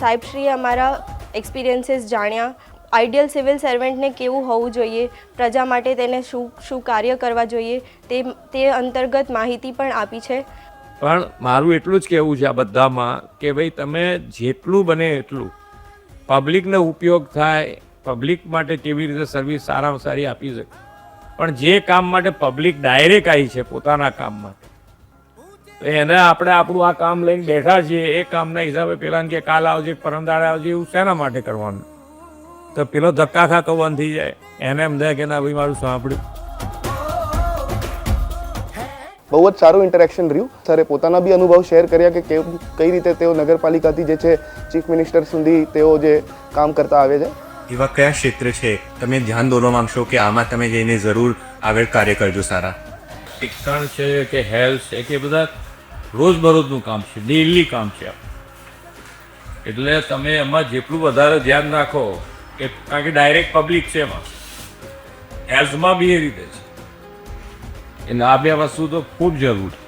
સાહેબશ્રીએ અમારા એક્સપિરિયન્સીસ જાણ્યા, ideal civil સર્વન્ટને કેવું હોવું જોઈએ, પ્રજા માટે તેને શું કાર્ય કરવા જોઈએ તે અંતર્ગત માહિતી પણ આપી છે. પણ મારું એટલું જ કહેવું છે આ બધામાં કે ભાઈ તમે જેટલું બને એટલું પબ્લિકને ઉપયોગ થાય, પબ્લિક માટે કેવી રીતે સર્વિસ સારામાં સારી આપી શકે, પણ જે કામ માટે પબ્લિક ડાયરેક્ટ આવી છે પોતાના કામ માટે, તો એને આપણે આપણું આ કામ લઈને બેઠા છીએ, એ કામના હિસાબે પેલાને કે કાલ આવજે પરમદાડે આવજે એવું શેના માટે કરવાનું? તો પેલો ધક્કા ખાતો બંધ થઈ જાય, એને એમ થાય કે ના ભાઈ મારું સાંભળ્યું. બહુ જ સારું ઇન્ટરેક્શન રહ્યું. સરે પોતાના બી અનુભવ શેર કર્યા કે કઈ રીતે તેઓ નગરપાલિકાથી જે છે ચીફ મિનિસ્ટર સુધી તેઓ જે કામ કરતા આવે છે. એવા કયા ક્ષેત્ર છે તમે ધ્યાન દોરવા માંગશો કે આમાં તમે જઈને જરૂર આગળ કાર્ય કરજો સારા? શિક્ષણ છે કે હેલ્થ છે કે બધા રોજબરોજનું કામ છે, ડેલી કામ છે. એટલે તમે એમાં જેટલું વધારે ધ્યાન રાખો કે કારણ કે ડાયરેક્ટ પબ્લિક છે એમાં, હેલ્થમાં બી એ રીતે છે. એટલે આ બે વસ્તુ તો ખૂબ જરૂર છે.